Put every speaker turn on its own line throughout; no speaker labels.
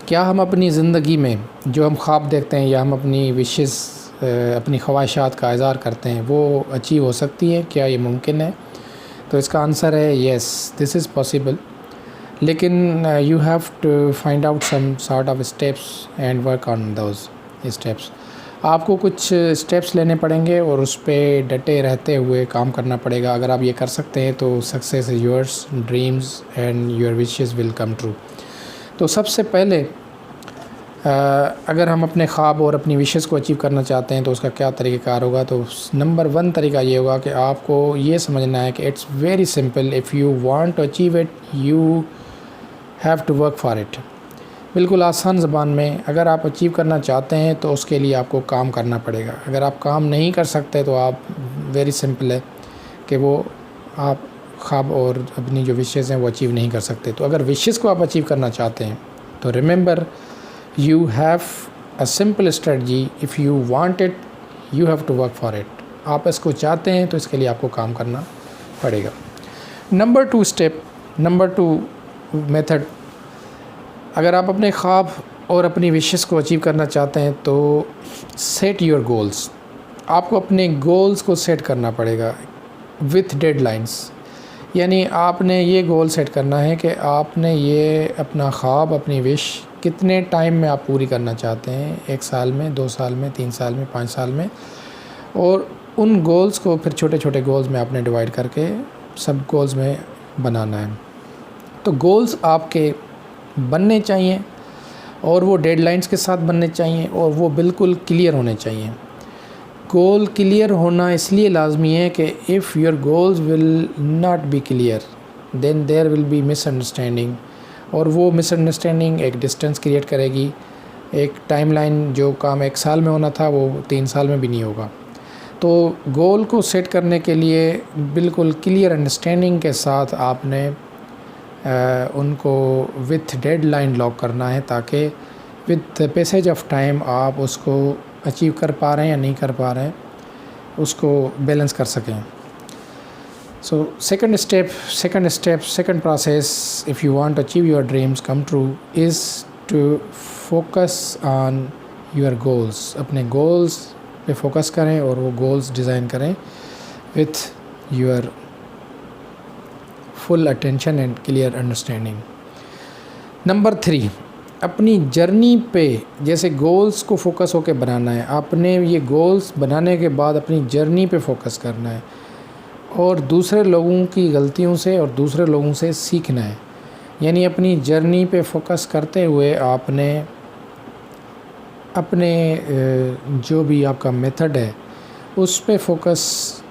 کیا ہم اپنی زندگی میں جو ہم خواب دیکھتے ہیں یا ہم اپنی وشز اپنی خواہشات کا اظہار کرتے ہیں وہ اچیو ہو سکتی ہے؟ کیا یہ ممکن ہے؟ تو اس کا آنسر ہے یس، دس از پاسبل، لیکن you have to find out some sort of steps and work on those steps. آپ کو کچھ اسٹیپس لینے پڑیں گے اور اس پہ ڈٹے رہتے ہوئے کام کرنا پڑے گا. اگر آپ یہ کر سکتے ہیں تو success is yours, dreams and your wishes will come true. تو سب سے پہلے اگر ہم اپنے خواب اور اپنی وشز کو اچیو کرنا چاہتے ہیں تو اس کا کیا طریقہ کار ہوگا؟ تو نمبر 1 طریقہ یہ ہوگا کہ آپ کو یہ سمجھنا ہے کہ it's very simple, if you want to achieve it you have to work for it. بالکل آسان زبان میں اگر آپ اچیو کرنا چاہتے ہیں تو اس کے لیے آپ کو کام کرنا پڑے گا. اگر آپ کام نہیں کر سکتے تو آپ ویری سمپل ہے کہ وہ آپ خواب اور اپنی جو وشز ہیں وہ اچیو نہیں کر سکتے. تو اگر وشز کو آپ اچیو کرنا چاہتے ہیں تو remember you have a simple strategy, if you want it you have to work for it. آپ اس کو چاہتے ہیں تو اس کے لیے آپ کو کام کرنا پڑے گا. نمبر 2 اسٹیپ، نمبر 2 میتھڈ، اگر آپ اپنے خواب اور اپنی وشز کو اچیو کرنا چاہتے ہیں تو سیٹ یور گولز. آپ کو اپنے گولز کو سیٹ کرنا پڑے گا وتھ ڈیڈ لائنس. یعنی آپ نے یہ گول سیٹ کرنا ہے کہ آپ نے یہ اپنا خواب، اپنی وش کتنے ٹائم میں آپ پوری کرنا چاہتے ہیں، 1 سال میں، 2 سال میں، 3 سال میں، 5 سال میں. اور ان گولز کو پھر چھوٹے چھوٹے گولز میں آپ نے ڈیوائڈ کر کے سب گولز میں بنانا ہے. تو گولز آپ کے بننے چاہیے اور وہ ڈیڈ لائنس کے ساتھ بننے چاہیے اور وہ بالکل کلیئر ہونے چاہیے. گول کلیئر ہونا اس لیے لازمی ہے کہ if your goals will not be clear then there will be misunderstanding, اور وہ مس انڈرسٹینڈنگ ایک ڈسٹینس کریٹ کرے گی. ایک ٹائم لائن جو کام 1 سال میں ہونا تھا وہ 3 سال میں بھی نہیں ہوگا. تو گول کو سیٹ کرنے کے لیے بالکل کلیئر انڈرسٹینڈنگ کے ساتھ آپ نے ان کو وتھ ڈیڈ لائن لاک کرنا ہے تاکہ وتھ پیسیج آف ٹائم آپ اس کو اچیو کر پا رہے ہیں یا نہیں کر پا رہے ہیں اس کو بیلنس کر سکیں. So second process if you want to achieve your dreams come true is to focus on your goals. اپنے گولز پہ فوکس کریں اور وہ گولز ڈیزائن کریں with your full attention and clear understanding. Number 3، اپنی journey پہ جیسے goals کو فوکس ہو کے بنانا ہے، آپ نے یہ گولز بنانے کے بعد اپنی جرنی پہ فوکس کرنا ہے اور دوسرے لوگوں کی غلطیوں سے اور دوسرے لوگوں سے سیکھنا ہے. یعنی اپنی جرنی پہ فوکس کرتے ہوئے آپ نے اپنے جو بھی آپ کا میتھڈ ہے اس پہ فوکس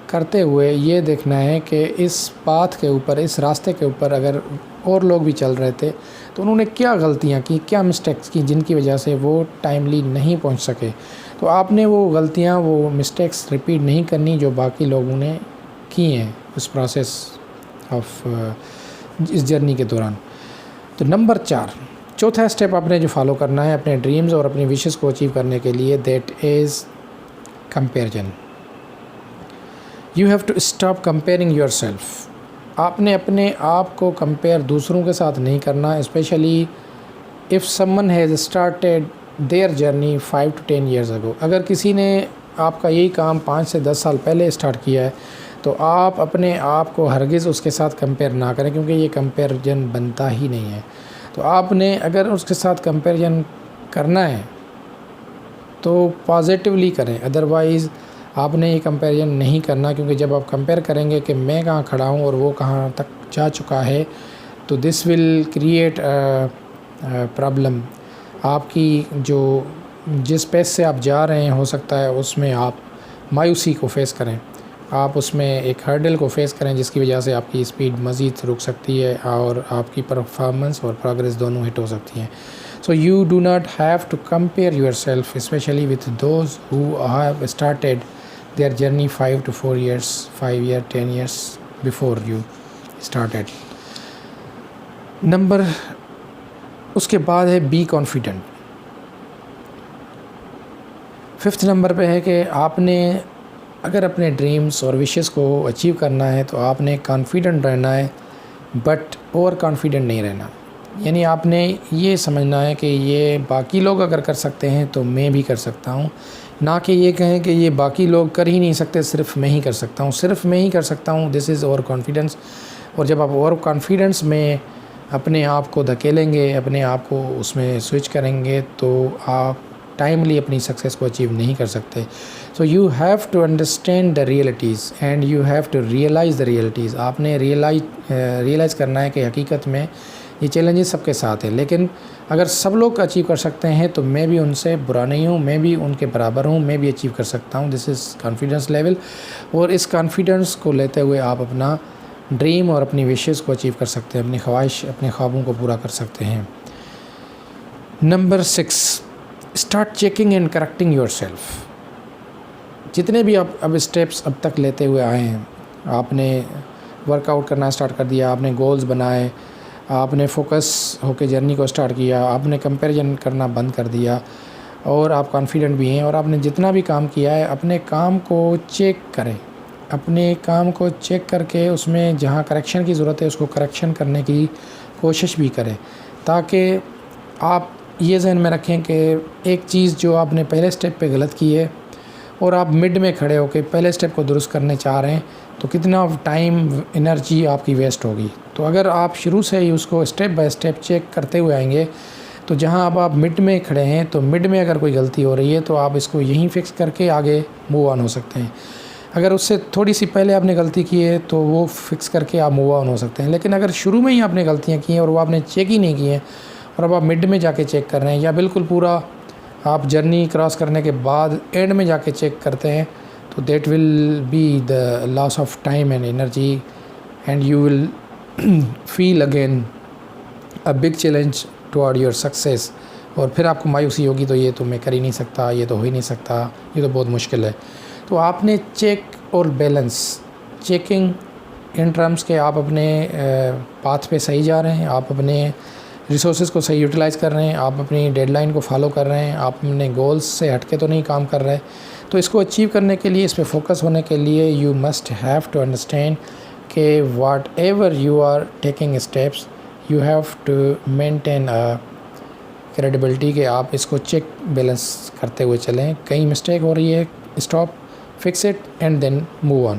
کرتے ہوئے یہ دیکھنا ہے کہ اس پاتھ کے اوپر، اس راستے کے اوپر اگر اور لوگ بھی چل رہے تھے تو انہوں نے کیا غلطیاں کی، کیا مسٹیکس کی جن کی وجہ سے وہ ٹائملی نہیں پہنچ سکے. تو آپ نے وہ غلطیاں، وہ مسٹیکس ریپیٹ نہیں کرنی جو باقی لوگوں نے کی ہیں اس پروسیس آف اس جرنی کے دوران. تو نمبر 4، چوتھا اسٹیپ آپ نے جو فالو کرنا ہے اپنے ڈریمز اور اپنی وشز کو اچیو کرنے کے لیے، that is comparison. You have to stop comparing yourself. آپ نے اپنے آپ کو کمپیئر دوسروں کے ساتھ نہیں کرنا، specially if someone has started their journey 5 to 10 years ago. اگر کسی نے آپ کا یہی کام 5 سے 10 سال پہلے اسٹارٹ کیا ہے تو آپ اپنے آپ کو ہرگز اس کے ساتھ کمپیئر نہ کریں، کیونکہ یہ کمپیریزن بنتا ہی نہیں ہے. تو آپ نے اگر اس کے ساتھ کمپیریزن کرنا ہے تو پازیٹیولی کریں، ادروائز آپ نے یہ کمپیریزن نہیں کرنا، کیونکہ جب آپ کمپیئر کریں گے کہ میں کہاں کھڑا ہوں اور وہ کہاں تک جا چکا ہے تو دس ول کریٹ پرابلم. آپ کی جو جس پیس سے آپ جا رہے ہیں ہو سکتا ہے اس میں آپ مایوسی کو فیس کریں، آپ اس میں ایک ہرڈل کو فیس کریں جس کی وجہ سے آپ کی اسپیڈ مزید رک سکتی ہے اور آپ کی پرفارمنس اور پروگریس دونوں ہٹ ہو سکتی ہیں. So you do not have to compare yourself, especially with those who have started their journey 5 to 4 years, 5 years, 10 years before you started. Number اس کے بعد ہے بی کانفیڈنٹ. 5th نمبر پہ ہے کہ آپ نے اگر اپنے ڈریمز اور وشز کو اچیو کرنا ہے تو آپ نے کانفیڈنٹ رہنا ہے بٹ اوور کانفیڈنٹ نہیں رہنا. یعنی آپ نے یہ سمجھنا ہے کہ یہ باقی لوگ اگر کر سکتے ہیں تو میں بھی کر سکتا ہوں، نہ کہ یہ کہیں کہ یہ باقی لوگ کر ہی نہیں سکتے، صرف میں ہی کر سکتا ہوں، صرف میں ہی کر سکتا ہوں۔ دس از اوور کانفیڈنس۔ اور جب آپ اوور کانفیڈنس میں اپنے آپ کو دھکیلیں گے، اپنے آپ کو اس میں سوئچ کریں گے، تو آپ ٹائملی اپنی سکسیس کو اچیو نہیں کر سکتے۔ So you have to understand the realities and you have to realise the realities. آپ نے ریئلائز کرنا ہے کہ حقیقت میں یہ چیلنجز سب کے ساتھ ہیں، لیکن اگر سب لوگ اچیو کر سکتے ہیں تو میں بھی ان سے برا نہیں ہوں، میں بھی ان کے برابر ہوں، میں بھی اچیو کر سکتا ہوں۔ دس از کانفیڈنس لیول۔ اور اس کانفیڈنس کو لیتے ہوئے آپ اپنا ڈریم اور اپنی وشز کو اچیو کر سکتے ہیں، اپنی خواہش، اپنے خوابوں کو پورا کر سکتے ہیں۔ Number 6، start checking and correcting your self. جتنے بھی آپ اب اسٹیپس اب تک لیتے ہوئے آئے ہیں، آپ نے ورک آؤٹ کرنا اسٹارٹ کر دیا، آپ نے گولز بنائے، آپ نے فوکس ہو کے جرنی کو اسٹارٹ کیا، آپ نے کمپیریزن کرنا بند کر دیا، اور آپ کانفیڈنٹ بھی ہیں، اور آپ نے جتنا بھی کام کیا ہے اپنے کام کو چیک کریں، اپنے کام کو چیک کر کے اس میں جہاں کریکشن کی ضرورت ہے اس کو کریکشن کرنے کی کوشش بھی کریں، تاکہ آپ یہ ذہن میں رکھیں کہ ایک چیز جو آپ نے پہلے سٹیپ پہ غلط کی ہے اور آپ مڈ میں کھڑے ہو کے پہلے سٹیپ کو درست کرنے چاہ رہے ہیں، تو کتنا ٹائم انرجی آپ کی ویسٹ ہوگی۔ تو اگر آپ شروع سے ہی اس کو اسٹیپ بائی اسٹیپ چیک کرتے ہوئے آئیں گے، تو جہاں اب آپ مڈ میں کھڑے ہیں تو مڈ میں اگر کوئی غلطی ہو رہی ہے تو آپ اس کو یہیں فکس کر کے آگے موو آن ہو سکتے ہیں۔ اگر اس سے تھوڑی سی پہلے آپ نے غلطی کی ہے تو وہ فکس کر کے آپ موو آن ہو سکتے ہیں، لیکن اگر شروع میں ہی آپ نے غلطیاں کی ہیں اور وہ آپ نے چیک ہی نہیں کی ہیں، اور اب آپ مڈ میں جا کے چیک کر رہے ہیں، یا بالکل پورا آپ جرنی کراس کرنے کے بعد اینڈ میں جا کے چیک کرتے ہیں، تو that will be the loss of time and energy, and you will feel again a big challenge toward your success, اور پھر آپ کو مایوسی ہوگی، تو یہ تو میں کر ہی نہیں سکتا، یہ تو ہو ہی نہیں سکتا، یہ تو بہت مشکل ہے۔ تو آپ نے چیک اور بیلنس، چیکنگ ان ٹرمز کے آپ اپنے پاتھ پہ صحیح جا رہے ہیں، آپ اپنے ریسورسز کو صحیح یوٹیلائز کر رہے ہیں، آپ اپنی ڈیڈ لائن کو فالو کر رہے ہیں، آپ اپنے گولز سے ہٹ کے تو نہیں کام کر رہے۔ تو اس کو اچیو کرنے کے لیے، اس پہ فوکس ہونے کے لیے، you must have to understand کہ whatever you are taking steps, you have to maintain credibility, کہ آپ اس کو چیک بیلنس کرتے ہوئے چلیں۔ کہیں مسٹیک ہو رہی ہے، stop, fix it and then move on.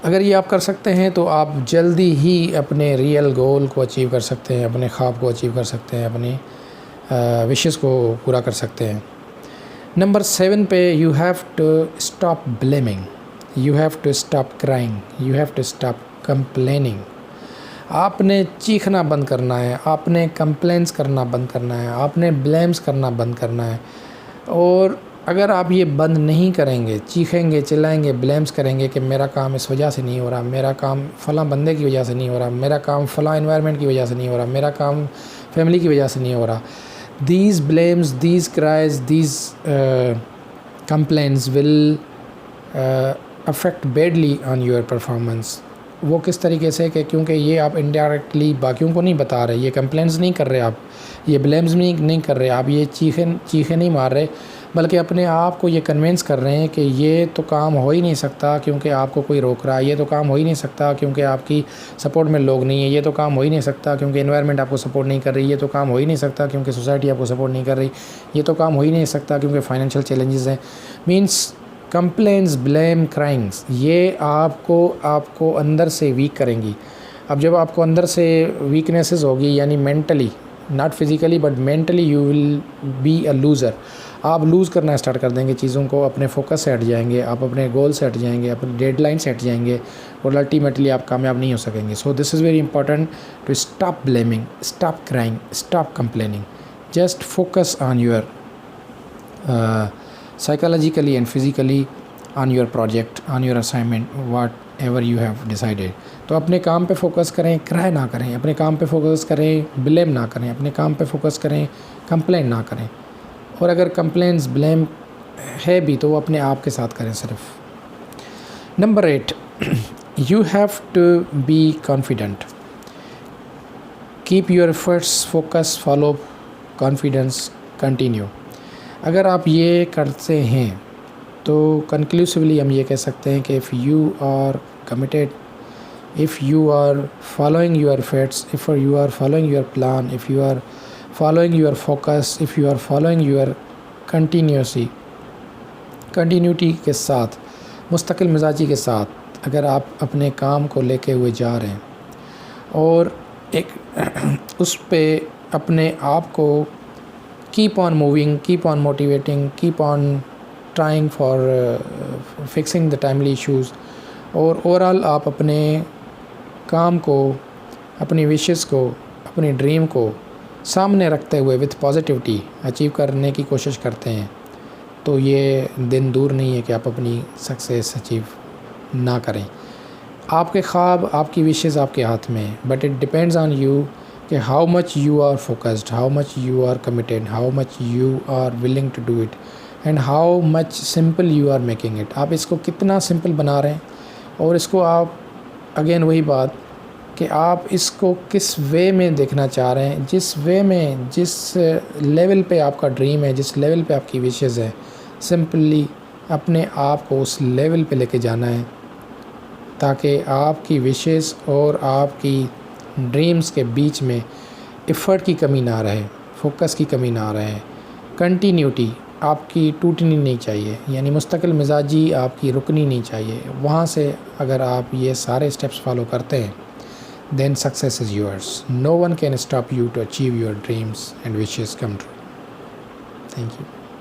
اگر یہ آپ کر سکتے ہیں تو آپ جلدی ہی اپنے ریئل گول کو اچیو کر سکتے ہیں، اپنے خواب کو اچیو کر سکتے ہیں، اپنی وشز کو پورا کر سکتے ہیں۔ نمبر 7 پہ، you have to stop blaming, you have to stop crying, you have to stop complaining. آپ نے چیخنا بند کرنا ہے، آپ نے کمپلینس کرنا بند کرنا ہے، آپ نے بلیمز کرنا بند کرنا ہے۔ اور اگر آپ یہ بند نہیں کریں گے، چیخیں گے، چلائیں گے، بلیمز کریں گے کہ میرا کام اس وجہ سے نہیں ہو رہا، میرا کام فلاں بندے کی وجہ سے نہیں ہو رہا، میرا کام فلاں انوائرمنٹ کی وجہ سے نہیں ہو رہا، میرا کام فیملی کی وجہ سے نہیں ہو رہا، these blames, these cries, these complaints will affect badly on your performance. وہ کس طریقے سے کہ کیونکہ یہ آپ انڈائریکٹلی باقیوں کو نہیں بتا رہے، یہ کمپلینس نہیں کر رہے، آپ یہ بلیمز نہیں کر رہے، آپ یہ چیخیں نہیں مار رہے، بلکہ اپنے آپ کو یہ کنونس کر رہے ہیں کہ یہ تو کام ہو ہی نہیں سکتا کیونکہ آپ کو کوئی روک رہا ہے، یہ تو کام ہو ہی نہیں سکتا کیونکہ آپ کی سپورٹ میں لوگ نہیں ہیں، یہ تو کام ہو ہی نہیں سکتا کیونکہ انوائرمنٹ آپ کو سپورٹ نہیں کر رہی، یہ تو کام ہو ہی نہیں سکتا کیونکہ سوسائٹی آپ کو سپورٹ نہیں کر رہی، یہ تو کام ہو ہی نہیں سکتا کیونکہ فائنینشیل چیلنجز ہیں۔ مینس کمپلینس، بلیم، کرائنگس، یہ آپ کو اندر سے ویک کریں گی۔ اب جب آپ کو اندر سے ویکنیسز ہوگی، یعنی mentally, not physically but mentally, you will be a loser. آپ لوز کرنا اسٹارٹ کر دیں گے چیزوں کو، اپنے فوکس سے ہٹ جائیں گے، آپ اپنے گول سے ہٹ جائیں گے، اپنے ڈیڈ لائن سے ہٹ جائیں گے، اور الٹیمیٹلی آپ کامیاب نہیں ہو سکیں گے۔ So this is very important to stop blaming, stop crying, stop complaining, just focus on your psychologically and physically on your project, on your assignment, whatever you have decided۔ تو اپنے کام پہ فوکس کریں، کرائے نہ کریں، اپنے کام پہ فوکس کریں، بلیم نہ کریں، اپنے کام پہ فوکس کریں، کمپلین نہ کریں، اور اگر کمپلینس، بلیم ہے بھی تو وہ اپنے آپ کے ساتھ کریں صرف۔ Number 8، you have to be confident، keep your efforts, focus, follow, confidence, continue۔ اگر آپ یہ کرتے ہیں تو کنکلوسیولی ہم یہ کہہ سکتے ہیں کہ if you are committed if you are following your fates, if you are following your plan, if you are following your focus, if you are following your continuity کے ساتھ، مستقل مزاجی کے ساتھ اگر آپ اپنے کام کو لے کے ہوئے جا رہے ہیں اور ایک اس پہ اپنے آپ کو keep on moving, keep on motivating, keep on trying for fixing the timely issues, اور اوورآل آپ اپنے کام کو، اپنی وشز کو، اپنی ڈریم کو سامنے رکھتے ہوئے وتھ پازیٹیوٹی اچیو کرنے کی کوشش کرتے ہیں، تو یہ دن دور نہیں ہے کہ آپ اپنی سکسیس اچیو نہ کریں۔ آپ کے خواب، آپ کی وشز آپ کے ہاتھ میں، but it depends on you کہ how much you are focused, how much you are committed, how much you are willing to do it, and how much simple you are making it. آپ اس کو کتنا simple بنا رہے ہیں، اور اس کو آپ اگین وہی بات کہ آپ اس کو کس وے میں دیکھنا چاہ رہے ہیں، جس وے میں، جس لیول پہ آپ کا ڈریم ہے، جس لیول پہ آپ کی وشز ہے، سمپلی اپنے آپ کو اس لیول پہ لے کے جانا ہے تاکہ آپ کی وشز اور آپ کی ڈریمز کے بیچ میں ایفرٹ کی کمی نہ رہے، فوکس کی کمی نہ رہے، کنٹینیوٹی آپ کی ٹوٹنی نہیں چاہیے، یعنی مستقل مزاجی آپ کی رکنی نہیں چاہیے۔ وہاں سے اگر آپ یہ سارے اسٹیپس فالو کرتے ہیں، then success is yours. No one can stop you to achieve your dreams and wishes come true. Thank you.